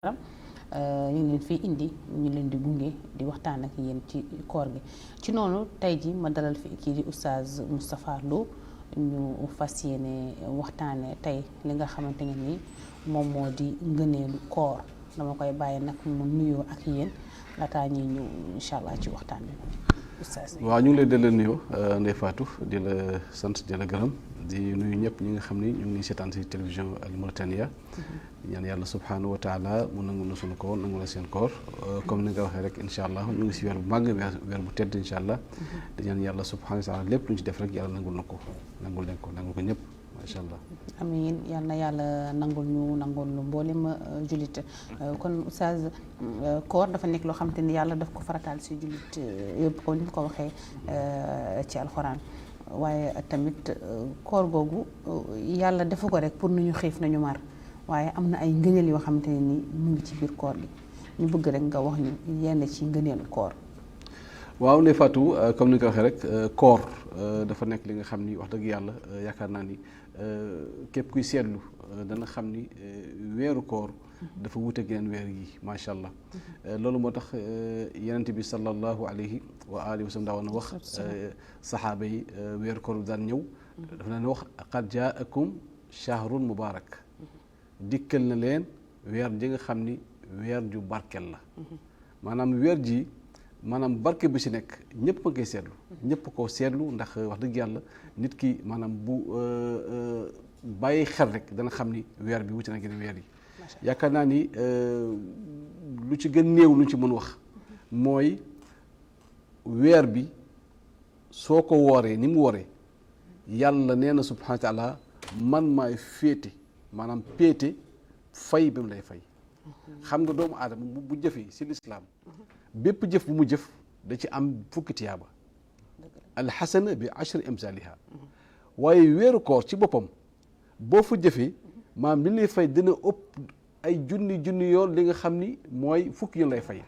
ñu ngi leen fii indi ñu leen di gunge di waxtaan ak yéen ci koor gi ci noonu tey ji ma dalal fi kii di oustaz Moustapha Lo ñu fas yéene waxtaane tey li nga xamante ne ni moom moo di ngëneelu koor dama koy bàyyi nag mu nuyoo ak yéen laataa ñuy ñëw incha allah ci waxtaan bi oustaz. waaw ñu ngi lay delloo nuyoo Ndeye Fatou di la sant di la gërëm di nuyu ñëpp ñi nga xam ni ñu ngi seetaan si télévision Al Mauritania ñaan yàlla subhanahu wa taala mu nangu na sunu koor nangu la seen koor comme ni nga waxee rek incha allah ñu ngi si weer bu màgg weer bu tedd incha allah di ñaan yàlla subhanahu wa taala lépp lu ñu ci def rek yàlla nangul na ko nangul leen ko nangul ko ñëpp macha allah. amiin yal na yàlla nangul ñu nangul lu mboolem jullit kon oustaz koor dafa nekk loo xamante ni yàlla daf ko farataal si jullit yëpp ko ni mu ko waxee ci alxuraan waaye tamit koor googu yàlla defu ko rek pour nu ñu xiif nañu mar waaye am na ay ngëneel yoo xamante ne ni mu ngi ci biir koor gi ñu bëgg rek nga wax ñu yenn ci ngëneelu koor. waaw Ndeye Fatou comme ni nga ko waxee rek koor dafa nekk li nga xam ni wax dëgg yàlla yaakaar naa ni képp kuy seetlu dana xam ni weeru koor dafa wuute geneen weer yi macha allah loolu moo tax yonent bi sallallahu alayhi wa alihi wa sallam daawoon na wax saxaaba yi weeru koor bi daan ñëw dafa daan wax qad jaakum shahrun mubarak dikkal na leen weer ji nga xam ni weer ju barkel la maanaam weer ji maanaam barke bi si nekk ñëpp a koy seetlu ñëpp koo seetlu ndax wax dëgg yàlla nit ki maanaam bu bàyyi xel rek dana xam ni weer bi wuute na geneen weer yi yaakaar naa ni lu ci gën néew lu ci mën wax mooy weer bi soo ko wooree ni mu waree yàlla nee na subhanahu wa taala man maay féete maanaam péete fay bi mu lay fay xam nga doomu aadama bu jëfee si lislaam bépp jëf bu mu jëf da ci am fukki tiyaaba alxasana bi ashri amsaliha waaye weeru koor ci boppam boo fa jëfee maanaam li lay fay dina ëpp ay junni yoon li nga xam ni mooy fukki yoon lay fay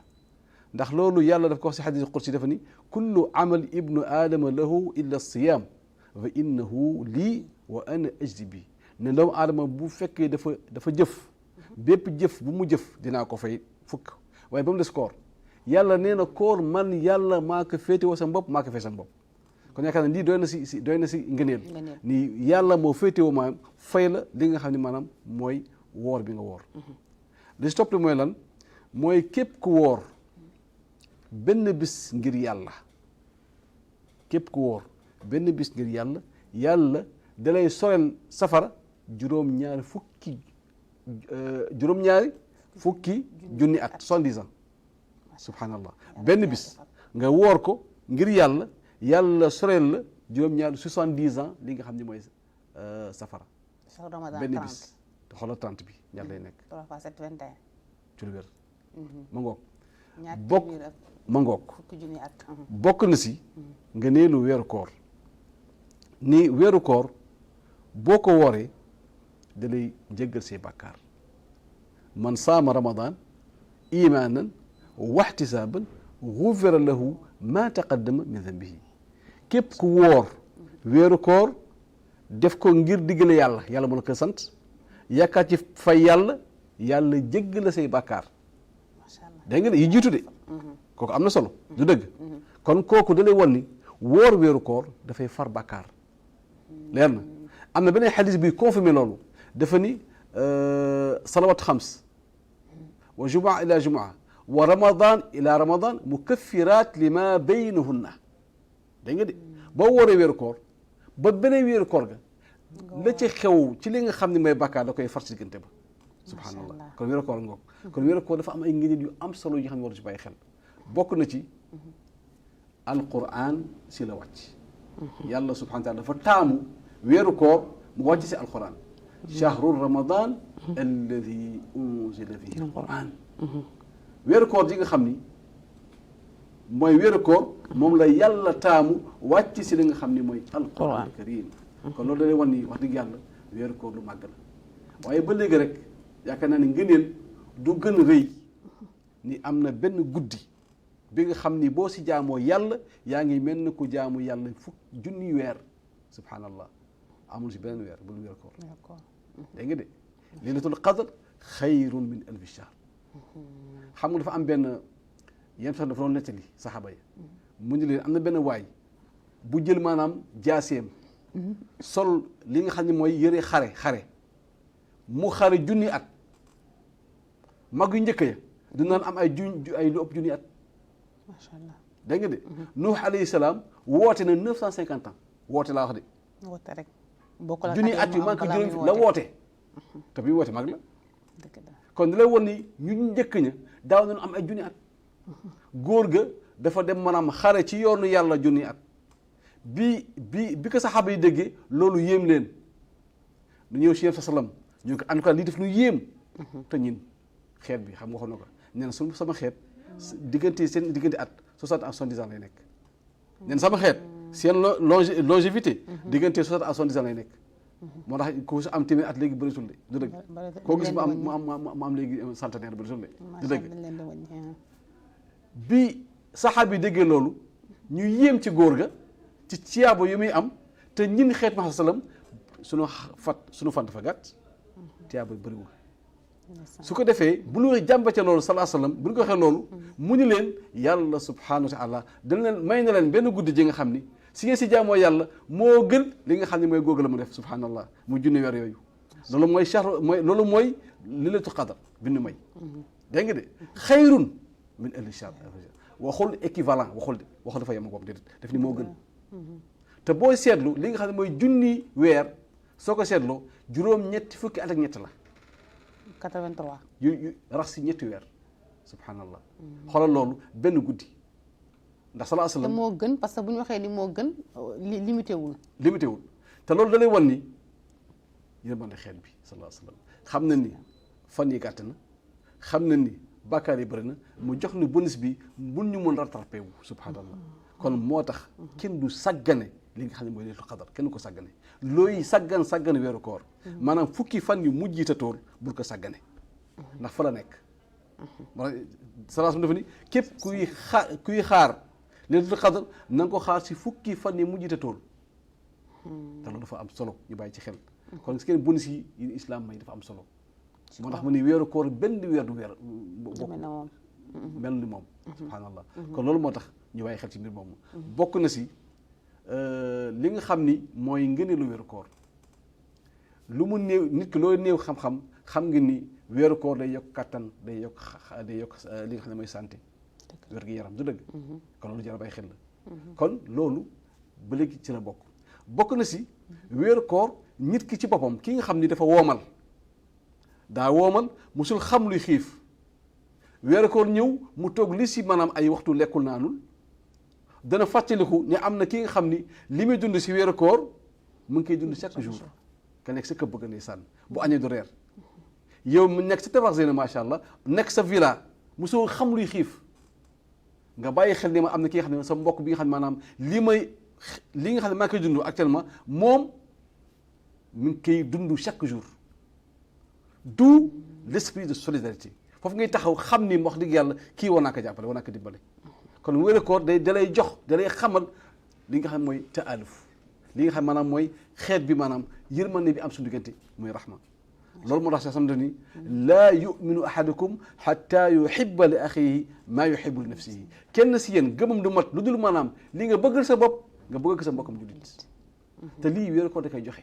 ndax loolu yàlla daf ko wax si xadis qudsi dafa ni kullu amal ibnu aadama lahu illa siyam fa innahu lii wa ana ajzi bi ne doomu aadama bu fekkee dafa jëf bépp jëf bu mu jëf dinaa ko fay fukk waaye ba mu des koor yàlla nee na koor man yàlla maa ko féetewoo sa bopp maa ko fay sa bopp kon yaakaar na lii doy na si ngëneel ni yàlla moo féetewoo maanaam fay la li nga xam ne maanaam mooy woor bi nga woor li si topp mooy lan mooy képp ku woor benn bis ngir yàlla képp ku woor benn bis ngir yàlla dalay sorel safara juróom-ñaari fukki junni at 70 ans subhanallah benn bis nga woor ko ngir yàlla sorel la juróom-ñaari 70 ans li nga xam ne mooy safara benn bis te xoolal 30 bi ñaar lay nekk 3 fois 7 21 ci lu wér ma ngoog bokk na si nga neelu weeru koor ni weeru koor boo ko wooree da lay jéggal say bàkkaar man saama ramadan imaanan waxtisaaban gufira lahu ma taqaddama min dambihi képp ku woor weeru koor def ko ngir diggale yàlla mu la ko sant yaakaar ci fay yàlla jéggal la say bàkkaar dégg nga de yi jiitu de kooku am na solo du dëgg kon kooku da lay wan ni woor weeru koor dafay far bàkkaar leer na am na beneen xadis bi confirmé loolu dafa ni salawat xams wa jumaa ila jumaa wa ramadan ila ramadan mukaffirat lima baynahunna dégg nga de boo wooree weeru koor ba beneen weeru koor ga la ci xew ci li nga xam ne mooy bàkkaar da koy far ci diggante ba subhanallah kon weeru koor ngoog kon weeru koor dafa am ay ngëneel yu am solo yi xam ne war ci bàyyi xel bokk na ci alquran si la wàcc yàlla subhanahu wa taala dafa taamu weeru koor mu wàcc si alquran shahru ramadan alladi unzila fihi alquran weeru koor ji nga xam ni mooy weeru koor moom la yàlla taamu wàcc si li nga xam ni mooy alquran karim kon loolu da lay wan ni wax dëgg yàlla weeru koor lu màgg la waaye ba léegi rek yaakaar naa ne ngëneel du gën a rëy ni am na benn guddi bi nga xam ni boo si jaamoo yàlla yaa ngi mel ni ku jaamu yàlla junni weer subhanallah amul si beneen weer bul weer koor dégg nga de laylatul qadr xayrun min alfi shahr xam nga dafa am benn yenn sax dafa doon nettali saxaaba yi mu ñu leen am na benn waay bu jël maanaam jaaseem sol li nga xam ne mooy yëre xare mu xare junni at mag yu njëkk ya du naan am ay lu ëpp junni at macha allah dégg nga de Nuux alayhi salaam woote na 950 ans woote laa wax de woote rek bokkul ak junni at yu manqué juróom la woote te bi woote mag la dëgg la kon di lay won ni ñu njëkk ña daaw nañu am ay junni at góor ga dafa dem maanaam xare ci yoonu yàlla junni at bi ko saxaaba yi déggee loolu yéem leen nu ñëw si yéen sa salam ñu ko en tout cas lii def lu yéem te ñin xeet bi xam nga waxoon na ko nee na sama xeet seen diggante at 60 à 70 ans lay nekk nee na sama xeet seen longévité diggante 60 à 70 ans lay nekk moo tax ku si am téeméer at léegi bëritul de du dëgg koo gis mu am léegi centenaire bëritul de du dëgg bi saxaaba yi déggee loolu ñu yéem ci góor ga ci ciyaabo yu muy am te ñin xeet ma sallam suñu fan dafa gàtt ciyaabo yu bëriwul su ko defee bu ñu jàmbatee loolu salaa sallam bu ñu ko waxee loolu mu ñu leen yàlla subhanahu wa taala dana leen may na leen benn guddi ji nga xam ni si ngeen si jaamoo yàlla moo gën li nga xam ne mooy googu la mu def subhanallah mu junne weer yooyu loolu mooy lilatul qadar bi nu may dégg nga de xayrun min alfi shahr waxul équivalent waxul dafa yem ak déedéet daf ni moo gën te booy seetlu li nga xam ne mooy junni weer soo ko seetloo juróom-ñetti fukki at ak ñett la 83 yu rax si ñetti weer subhanallah xoolal loolu benn guddi ndax salaa sallam te moo gën parce que bu ñu waxee ni moo gën limité wul te loolu da lay wan ni yërmande xeet bi salaa sallam xam na ni fan yi gàtt na xam na ni bàkkaar yi bëri na mu jox ni bonus bi mun ñu mën rattrapé wu subhanallah kon moo tax kenn du sàggane li nga xam ne mooy laylatul qadar kenn ko sàggane looy sàggane weeru koor maanaam fukki fan yu mujj ta tool bul ko sàggane ndax fa la nekk moo tax salaas dafa ni képp kuy xaar laylatul qadar na nga ko xaar si fukki fan yu mujj ta tool te loolu dafa am solo ñu bàyyi ci xel kon si kenn bonus yi islam may dafa am solo moo tax mu ni weeru koor benn weer du weer mel ni moom subhanallah kon loolu moo tax ñu bàyyi xel ci mbir moomu bokk na si li nga xam ni mooy ngëneelu weeru koor lu mu néew nit ki loo néew xam-xam xam nga ni weeru koor day yokk kattan day yokk li nga xam ne mooy santé wér gi yaram du dëgg kon loolu jar a bàyyi xel la kon loolu ba léegi ci la bokk na si weeru koor nit ki ci boppam ki nga xam ni dafa woomal musul xam luy xiif weeru koor ñëw mu toog li si maanaam ay waxtu lekkul naanul dana fàttaliku ne am na ki nga xam ni li muy dund si weeru koor mu ngi koy dund chaque jour ka nekk sa këpp bëgg ne sànn bu añee du reer yow mu nekk sa tabax zéna macha allah nekk sa villa mosoo xam luy xiif nga bàyyi xel ne ma am na ki nga xam ne sa mbokk bi nga xam ne maanaam li nga xam ne maa ngi koy dund actuellement moom mu ngi koy dund chaque jour d'où l'esprit de solidarité foofu ngay taxaw xam ni wax dëgg yàlla kii war naa ko jàppale war naa ko dimbale kon weeru koor dalay jox dalay xamal li nga xam mooy taaluf li nga xam maanaam mooy xeet bi maanaam yërmande bi am suñu diggante muy rahma loolu moo tax sax samte ni laa yuminu ahadukum xatta yuhibba li axihi maa yuhibbu li nafsihi kenn si yéen gëmam du mat lu dul maanaam li nga bëggal sa bopp nga bëggal ko sa mbokkam jullit te lii weeru koor da koy joxe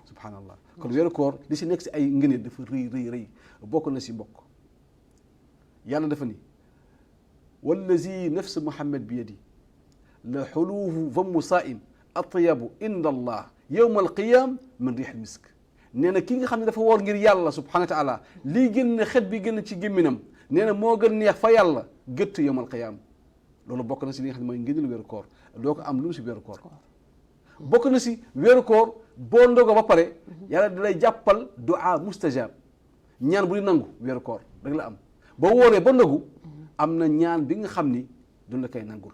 subhanallah kon weeru koor li si nekk si ay ngëneel dafa rëy bokk na si mbokk yàlla dafa ni wallazi nafsu muhammad bi yadi la xuluufu famu saa'im atyabu inda allah yowma alqiyam min riix misk nee na ki nga xam ne dafa woor ngir yàlla subhanahu wa taala lii génn xet bi génn ci gémminam nee na moo gën neex fa yàlla gëtt yowma alqiyam loolu bokk na si li nga xam ne mooy ngëneel weeru koor doo ko am lu si weeru koor bokk na si weeru koor boo ndogo ba pare yàlla da lay jàppal du'a mustajab ñaan bu di nangu weeru koor rek la am boo wooree ba ndogu am na ñaan bi nga xam ni duñ la koy nangul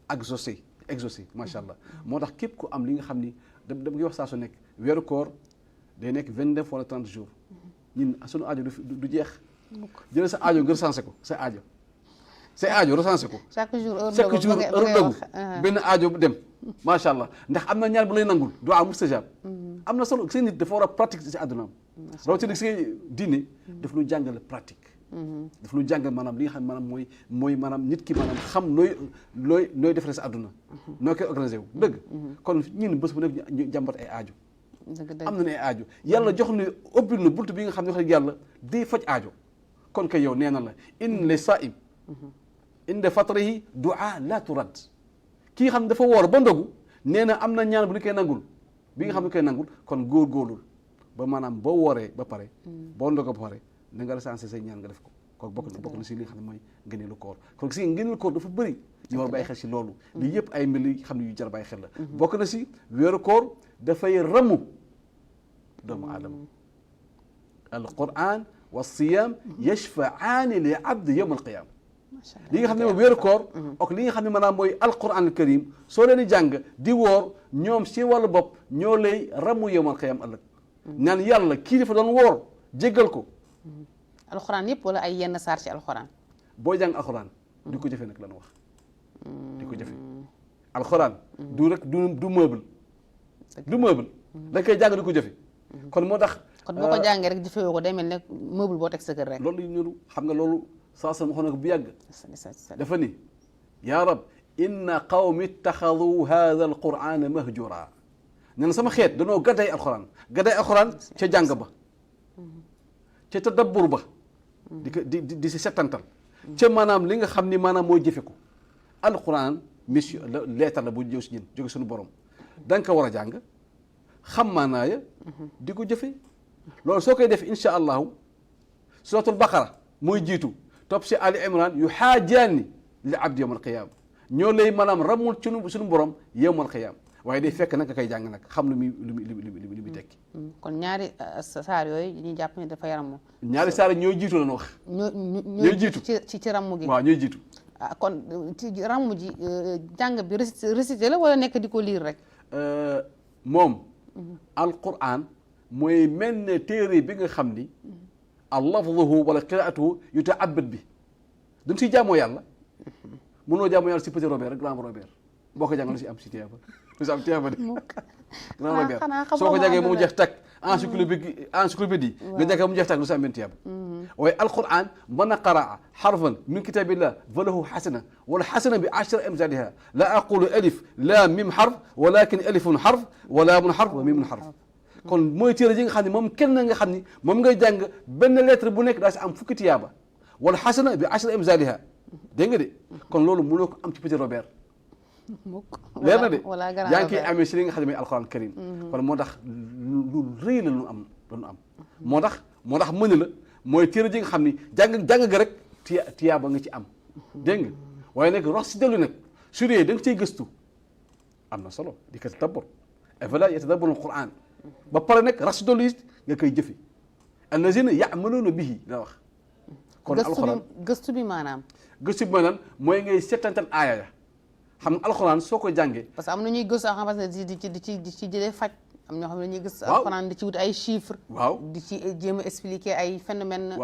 exaucé macha allah moo tax képp ku am li nga xam ni dama koy wax saa su nekk weeru koor day nekk 29 wala 30 jours ñun sunu aajo du jeex jël sa aajo nga recensé ko sa aajo recensé ko chaque jour heure dogu benn aajo dem macha allah ndax am na ñaan bu lay nangul du'a mustajab am na solo seen nit dafa war a pratique si àddunaam rawatina si diine daf lu jàngale pratique daf lu jàngal maanaam li nga xam ne maanaam mooy maanaam nit ki maanaam xam nooy defaree sa àdduna noo koy organisé wu dëgg kon ñun bés bu nekk ñu jàmbat ay aajo am na ne ay aajo yàlla jox nu ubbil na bunt bi nga xam ne wax dëgg yàlla day faj aajo kon kay yow nee na la in le saim inda fatrihi du'a la turad kii xam ne dafa woor ba ndogu nee na am na ñaan bu ñu koy nangul bi nga xam ne koy nangul kon góorgóorlul ba maanaam boo wooree ba pare boo ndogo ba pare na nga recensé say ñaan nga def ko kooku bokk na si li nga xam ne mooy ngëneelu koor kon si ngëneelu koor dafa bëri ñu war bàyyi xel si loolu lii yëpp ay mbir yi xam ne yu jar bàyyi xel la bokk na si weeru koor dafay ramu doomu aadama al quran wa siyam yashfa'aani li abdi yawm al qiyama li nga xam ne mooy weeru koor ak li nga xam ne maanaam mooy alquran al karim soo leen di jàng di woor ñoom si wàllu bopp ñoo lay ramu yawmal qiyam ëllëg naan yàlla kii dafa doon woor jéggal ko alxuraan yëpp wala ay yenn saar ci alxuraan boo jàng alxuraan di ko jëfe nag lan wax di ko jëfe alxuraan du rek du meuble du meuble da nga koy jàng di ko jëfe kon moo tax kon boo ko jàngee rek jëfewoo ko day mel ne meuble boo teg sa kër rek loolu ñuru xam nga loolu saa sama waxoon na ko bu yàgg dafa ni yaa rab inna qawmi ittaxadu hada alqurana mahjura nee na sama xeet danoo gadday alxuraan ca jàng ba ca tadabbur ba di si settantal ca maanaam li nga xam ni maanaam mooy jëfe ko alxuraan mission leetar la bu ñëw si ñun jóge suñu borom da nga ko war a jàng xam maanaaya di ko jëfe loolu soo koy def insha allahu suratul baqara mooy jiitu topp si ali imran yu xaajaani li abdi yawm alqiyama ñoo lay maanaam ramul ci suñu borom yawm alqiyama waaye day fekk nag nga koy jàng nag xam lu muy tekki kon ñaari saar yooyu ñu jàpp ne dafa yaram ñaari saar ñooy jiitu lañu wax ñooy jiitu ci ramm gi waaw ñooy jiitu kon ci ramm ji jàng bi récité la wala nekk di ko liir rek moom alquran mooy mel ne téere bi nga xam ni lafzuhu wala qiraatuhu yutaabad bi dañ siy jaamoo yàlla mënoo jaamoo yàlla si petit Robert rek grand Robert boo ko jàngal lu si am si tiyaaba lu si am tiyaaba de grand Robert soo ko jàngee mu jeex tag encyclopédie nga jàngee mu jeex tag lu si am benn tiyaaba waaye alquran man qaraa xarfan min kitabillah fa lahu xasana wala xasana bi ashra amsaliha la aqulu alif laam mim xarf walakin alifun xarf wa laamun xarf wa mimun xarf kon mooy téere ji nga xam ne moom kenn nga xam ni moom ngay jàng benn lettre bu nekk daa si am fukki tiyaaba wala xasana bi ashra amsaliha dégg nga de kon loolu mënoo ko am ci petit Robert leer na de yaa ngi koy amee si li nga xam ne mooy alquran karim kon moo tax lu rëy la lu am moo tax mën la mooy téere ji nga xam ni jàng ga rek tiyaaba nga ci am dégg nga waaye nag rox si dellu nag su dee da nga ciy gëstu am na solo di ko tadabbur afala yatadabbaruna alquran ba pare nag rax si dellu it nga koy jëfe allazina ya'maluna bihi la wax kon alquran gëstu bi maanaam mooy ngay settantal aaya ya xam nga alxuraan soo ko jàngee parce que am na ñuy gëstu a xam ne di ci jëlee faj am ñoo xam ne ñuy gëstu alxuraan di ci wut ay chiffres waaw di ci jéem a expliquer ay phénomène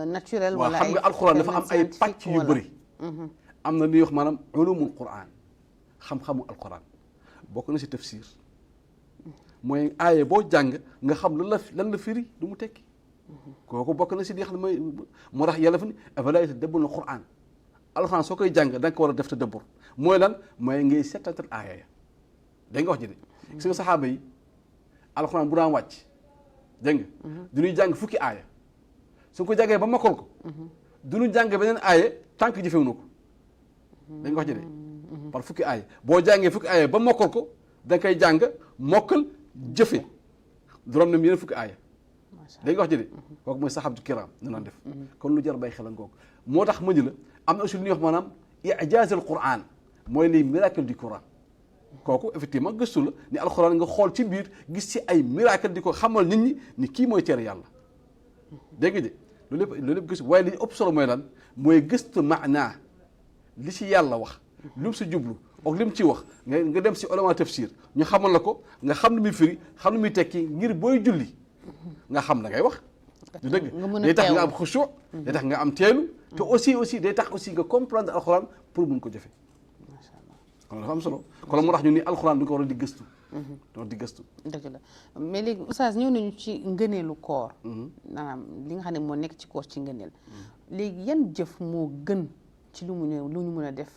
naturel wala xam nga alxuraan dafa am ay pàcc yu bëri am na li ñuy wax maanaam ulumul quran xam-xamu alxuraan bokk na si tafsir mooy aaya boo jàng nga xam lan la firi lu mu tekki kooku bokk na si li nga xam ne mooy moo tax yàlla fa ni afalaa yatadabbaruuna alquran alquran soo koy jàng da nga ko war a def tadabbur mooy lan mooy ngay settantal aaya ya dégg nga wax ji de gis nga saxaaba yi alquran bu daan wàcc dégg nga du ñuy jàng fukki aaya su ko jàngee ba mokkal ko du ñu jàng beneen aaya tant que jëfewuñu ko dégg nga wax ji de par fukki aaya boo jàngee fukki aaya ba mokkal ko da nga koy jàng mokkal jëfe du rom ne yeneen fukki aaya dégg nga wax ji de kooku mooy saxaabatu kiram ñu naan def kon lu jar bay xel ngoog moo tax ma la am na aussi lu ñuy wax maanaam ijaaz al quran mooy les miracles du Coran kooku effectivement gëstu la ni alquran nga xool ci biir gis ci ay miracle di ko xamal nit ñi ni kii mooy teere yàlla dégg nga de loolu lépp gëstu waaye li ëpp solo mooy lan mooy gëstu maanaa li ci yàlla wax lu mu si jublu ak li mu ci wax nga dem si ulama tafsir ñu xamal la ko nga xam lu muy firi xam lu muy tekki ngir booy julli nga xam la ngay wax du dëgg day tax nga am xushu day tax nga am teelu te aussi day tax aussi nga comprendre alxuraan pour mun ko jëfe kon dafa am solo kon moo tax ñu ni alxuraan du ko war a di gëstu donc di gëstu. dëgg la mais léegi oustaz ñëw nañu ci ngëneelu koor. maanaam li nga xam ne moo nekk ci koor ci ngëneel. léegi yan jëf moo gën ci lu ñu mën a def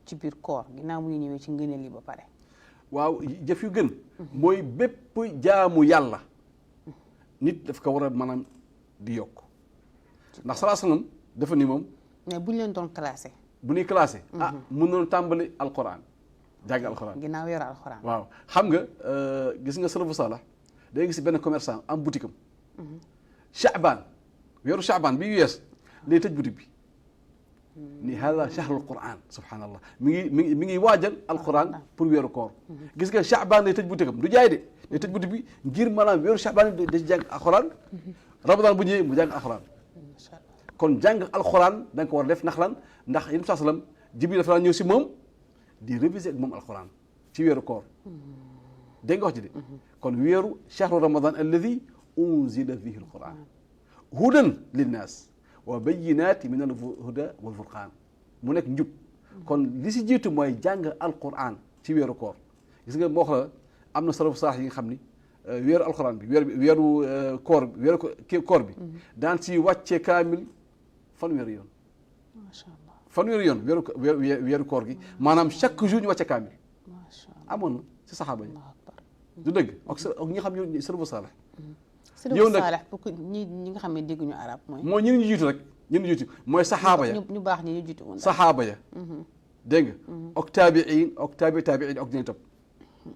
ci biir koor ginnaaw mu ñëwee ci ngëneel yi ba pare. waaw jëf yu gën. mooy bépp jaamu yàlla. nit daf ko war a maanaam di yokk. ndax salaa salaam dafa ni moom. mais bu ñu leen doon classé. bu ñuy classé. mën nañu tàmbali alquran. jàng alxuraan ginnaaw yor alxuraan. waaw xam nga gis nga salafu salah day gis benn commerçant am boutique am. Chaabaan weeru Chaabaan bi wees day tëj boutique bi. ni hada shahrul quran subhanallah mi ngi waajal alquran pour weeru koor. gis nga Chaabaan day tëj boutique am du jaay de day tëj boutique bi ngir maanaam weeru Chaabaan da ci jàng alxuraan. Ramadan bu ñëwee mu jàng alxuraan. kon jàng alxuraan da nga ko war a def ndax lan ndax yéen saa salaam Jibril dafa ñëw si moom. di réviser ak moom alquran ci weeru koor dégg nga wax ci de kon weeru chahru ramadan alladi unzila fihi alquran hudan linnas wa bayinati min alhuda walfurqan mu nekk njub kon li si jiitu mooy jàng alquran ci weeru koor gis nga moo xam am na salafu saax yi nga xam ni weeru alquran bi weeru koor bi daan si wàccee kaamil fanweeri yoon macha allah fanweeri yoon weeru koor gi maanaam chaque jour ñu wàcce kaamil amoon na si saxaaba yi du dëgg ak ñi nga xam ne salafu saalih yow nag saalih pour que ñi nga xam ne dégguñu arab mooy ñi ñu jiitu rek ñi ñu jiitu mooy saxaaba ya ñu baax ñi ñu jiitu woon saxaaba ya dégg nga ak taabiin ak taabiin ak dinañ topp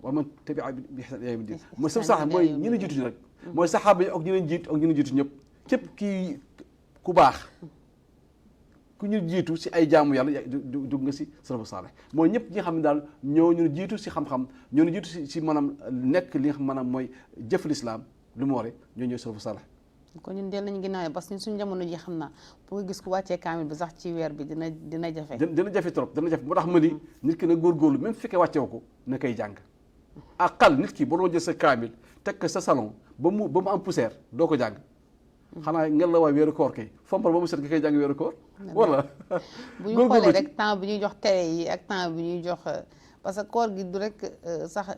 wa man tabia bi ihsan ila yawmi din mooy salafu saalih mooy ñi ñu jiitu rek mooy saxaaba ya ak ñi leen jiitu ak ñi ñu jiitu ñëpp képp kii ku baax ku ñu jiitu si ay jaamu yàlla dugg nga si salafu saalih mooy ñëpp ñi nga xam ne daal ñoo ñu jiitu si xam-xam ñoo ñu jiitu si maanaam nekk li nga xam maanaam mooy jëf lislaam lu mu waree ñoo ñëw salafu saalih kon ñun del nañu ginnaaw parce que suñu jamono ji xam naa pour nga gis ku wàccee kaamil bi sax ci weer bi dina jafe dina jafe trop dina jafe moo tax ma ni nit ki na góorgóorlu même fekkee wàccewu ko na koy jàng aqal nit ki boo doon jël sa kaamil teg ko sa salon ba mu am poussière doo ko jàng xanaa ngel la waay weeru koor kay fompal ba mu set nga koy jàng weeru koor wala bu ñu xoolee rek temps bi ñuy jox télé yi ak temps bi ñuy jox parce que koor gi du rek sax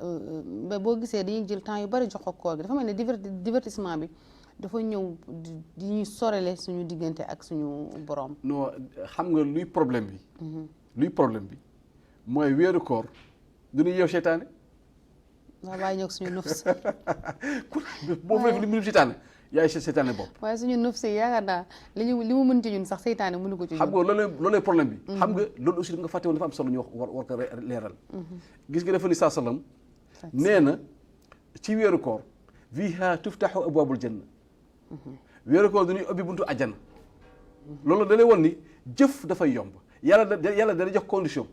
boo gisee dañuy jël temps yu bari jox ko koor gi dafa mel ne divertissement bi dafa ñëw di ñuy sorele suñu diggante ak suñu borom. non xam nga luy problème bi mooy weeru koor du ñu yeew seytaane waaw bàyyi ñëw suñu nufs boo fekk li mu seytaane yaay seytaane bopp waaye suñu nufs yaakaar naa li mu mën ci ñun sax seytaane mënu ko ci ñun xam nga loolooy problème bi xam nga loolu aussi da nga fàtte woon dafa am solo ñu war ko leeral gis nga dafa ni saa sallam nee na ci weeru koor fiihaa tuftaxu abwaabul janna weeru koor dañuy ubbi buntu àjjana loolu da lay won ni jëf dafay yomb yàlla dana jox condition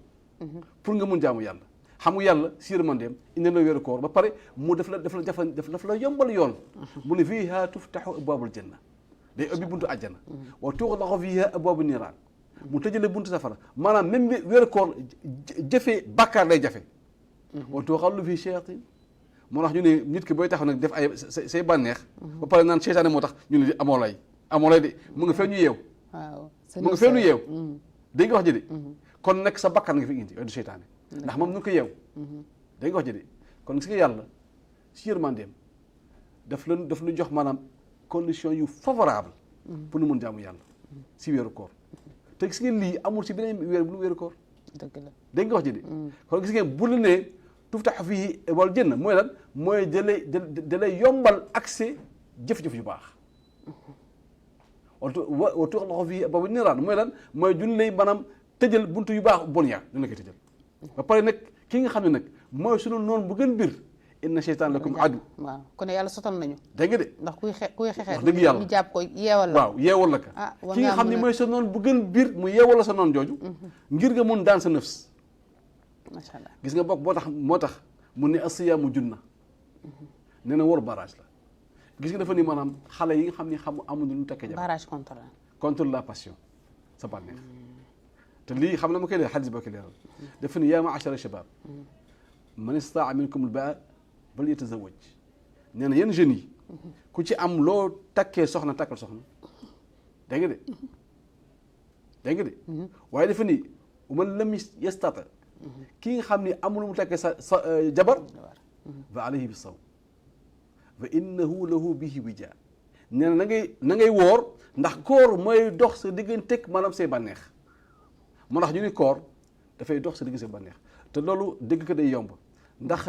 pour nga mun jaamu yàlla xam nga yàlla si yërmandeem indi na weeru koor ba pare mu daf la yombal yoon mu ne fiihaa tuftaxu abwaabul janna day ubbi buntu àjjana wa tuxlaqu fiihaa abwaabu niiraan mu tëjale buntu safara maanaam même weeru koor jëfee bàkkaar lay jafe wa tuxallu fii shayatin moo tax ñu ne nit ki booy taxaw nag def ay say bànneex ba pare naan seytaane moo tax ñu ne amoo lay de mu nga fee ñu yeew mu nga fee ñu yeew dégg nga wax ji de kon nag sa bakkan nga fi indi yooyu du seytaane ndax moom nu ko yeew dégg nga wax ji de kon gis nga yàlla si yërmandeem daf la jox maanaam condition yu favorable pour nu mun jaamu yàlla si weeru koor te gis ngeen lii amul si beneen weer bu lu weeru koor dégg nga wax ji de kon gis ngeen bu la nee tuftaxu fii wal janna mooy lan mooy da lay yombal accès jëf-jëf yu baax wa tuxlaqu fii abwaabu niiraan mooy lan mooy duñ lay maanaam tëjal buntu yu baax bon yaa duñ la koy tëjal ba pare nag ki nga xam ne nag mooy sunu noonu bu gën biir inna seytaan lakum adu waaw kon yàlla sotal nañu dégg nga de ndax kuy xexee wax dëgg yàlla ñu jàpp ko yeewal la waaw yeewal la ka ki nga xam ne mooy sa noonu bu gën biir mu yeewal la sa noonu jooju ngir nga mun daan sa nafs macha allah gis nga bokk moo tax mu ne asiyaamu junna nee na war barrage la gis nga dafa ni maanaam xale yi nga xam ne amuñu lu tekkee jabar barrage contre la passion sa bànneex te lii xam na ma koy leer xadis boo koy leeral dafa ni yaa ma'ashara shabab man istaa minkum al-ba'a bal yatazawwaj nee na yéen jeunes yi ku ci am loo takkee soxna takkal soxna dégg nga de waaye dafa ni man lam yastati ki nga xam ni amul mu takkee sa jabar fa alayhi bi sawm fa innahu lahu bihi wija nee na na ngay woor ndax koor mooy dox sa digganteeg maanaam say bànneex moo tax ñu ni koor dafay dox sa digg say bànneex te loolu dégg ko day yomb ndax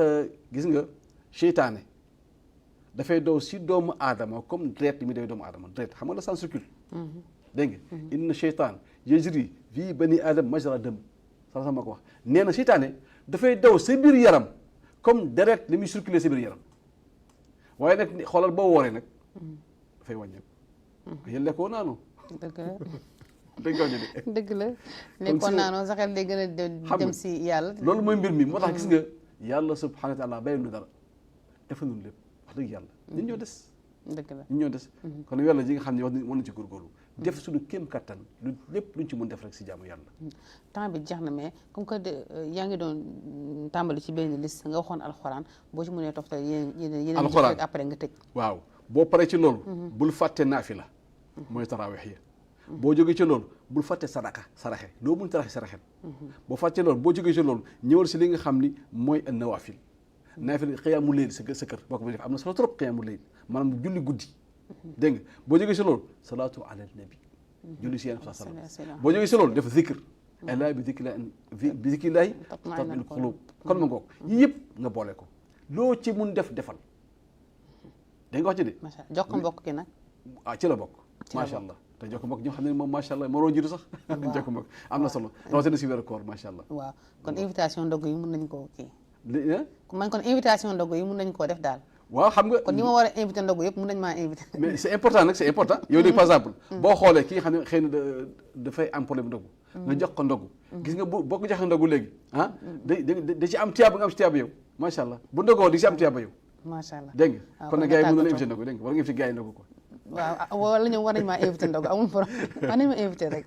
gis nga seytaane dafay daw si doomu aadama comme deret li muy dawee doomu aadama deret xam nga la sang circule dégg nga inna seytaan yajri fii bani aadama majra dëm sa ma ko wax nee na seytaane dafay daw sa biir yaram comme deret li muy circuler sa biir yaram waaye nag xoolal boo wooree nag dafay wàññeeku yéen lekkoo naanu dëgg la dëgg la dëgg la lekkoon naanoo sa xel day gën a dem si yàlla loolu mooy mbir mi moo tax gis nga yàlla subhanahu wa taala bàyyi nu dara defal nu lépp wax dëgg yàlla ñun ñoo des dëgg la ñun ñoo des kon yàlla ji nga xam ne wax mën na ci góorgóorlu def suñu kéem kattan lu lépp luñ ci mën def rek si jaamu yàlla temps bi jeex na mais comme que yaa ngi doon tàmbali ci benn liste nga waxoon alxuraan boo ci mënee toftal yeneen alxuraan après nga tëj waaw boo paree ci loolu bul fàtte naafila mooy tarawih ya boo jógee ci loolu bul fàtte saraxe loo mun saraxel boo fàtte loolu boo jógee ci loolu ñëwal si li nga xam ni mooy an nawaafil naafil xiyaamu layl sa kër boo ko def am na solo trop xiyaamu layl maanaam julli guddi dégg nga boo jógee si loolu salaatu ala nabi julli si yéen sa salaam boo jógee si loolu def zikr alaa bi zikrillahi tatma'innul qulub kon ma ngoog yii yëpp nga boole ko loo ci mun defal da nga wax ci de jox ko mbokk gi nag ci la bokk macha allah te jox ko mbokk ñoo xam ne moom macha allah moroo jiitu sax jox ko mbokk am na solo rawatina si weeru koor macha allah waaw kon invitation ndogg yi mun nañ koo kii man kon invitation ndogg yi mun nañ koo def daal waaw xam nga kon ñi ma war a invité ndogg yëpp mun nañ maa invité mais c'est important nag c'est important yow léegi par exemple boo xoolee ki nga xam ne xëy na dafay am problème ndogu nga jox ko ndogu gis nga boo ko joxee ndogu léegi da ci am tiyaaba nga am si tiyaaba yow macha allah bu ndogoo di si am tiyaaba yow macha allah dégg nga kon nag gars yi mën na la invité ndogu dégg nga war nga invité gars yi ndogu ko waaw wala ñoom war nañ maa invité ndogu amul problème war nañ ma invité rek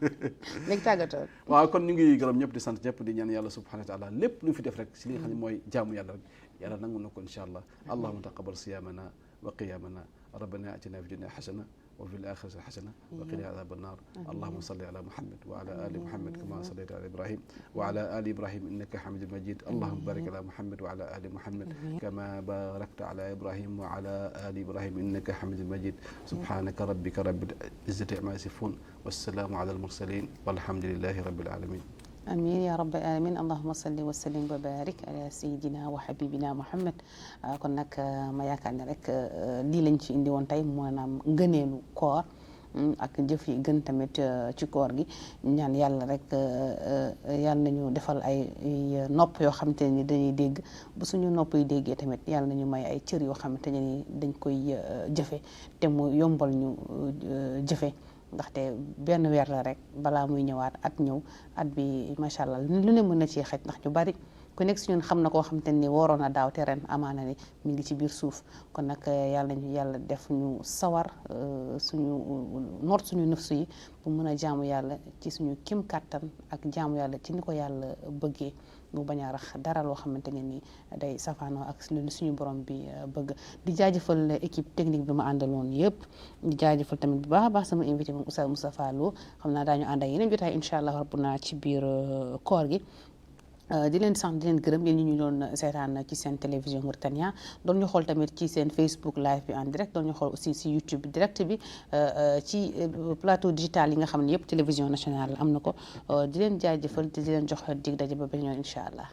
léegi tàggatoo waaw kon ñu ngi gërëm ñëpp di sant ñëpp di ñaan yàlla subhanahu wa taala lépp lu fi def rek si li nga xam ne mooy jaamu yàlla rek yàlla nangu na ko incha allah allahumma taqabbal siyamana wa qiyamana rabbana atina fi dunya hasana وفي الآخرة حسنة وقنا عذاب النار اللهم صل على محمد وعلى آل محمد كما صليت على إبراهيم وعلى آل إبراهيم إنك حميد مجيد اللهم بارك على محمد وعلى آل محمد كما باركت على إبراهيم وعلى آل إبراهيم إنك حميد مجيد سبحانك ربك رب العزة عما يصفون والسلام على المرسلين والحمد لله رب العالمين amiin yaa rabbal aalamiin allahumma salli wa sallim wa barik ala sayidina wa habibina muhammad kon nag ma yaakaar ne rek lii lañ ci indi woon tey maanaam ngëneelu koor ak jëf yi gën tamit ci koor gi ñaan yàlla rek yàlla nañu defal ay nopp yoo xamante ne ni dañuy dégg bu suñu nopp yi déggee tamit yàlla nañu may ay cër yoo xamante ne ni dañ koy jëfe te mu yombal ñu jëfe ndaxte benn weer la rek balaa muy ñëwaat at ñëw at bi macha allah lu ne mën na ci xej ndax ñu bari ku nekk si ñun xam na koo xamante ni waroon a daaw te ren amaana ni mi ngi ci biir suuf kon nag yàlla nañu yàlla def ñu sawar suñu noot suñu nëfsu yi bu mën a jaamu yàlla ci suñu kim kàttan ak jaamu yàlla ci ni ko yàlla bëggee mu bañ a rax dara loo xamante ne ni day safaanoo ak lu suñu borom bi bëgg di jaajëfal équipe technique bi ma àndaloon yëpp di jaajëfal tamit bu baax a baax sama invité moom Oustaz Moustapha Lo xam naa daañu ànd ak yeneen jotaay incha allah rabbuna ci biir koor gi di leen sant di leen gërëm yéen ñi ñu doon seetaan ci seen télévision Mauritania doon ñu xool tamit ci seen Facebook live bi en direct doon ñu xool aussi si YouTube bi direct bi ci plateau digital yi nga xam ne yëpp télévision nationale am na ko di leen jaajëfal di leen jox dig daje ba beneen yoon incha allah.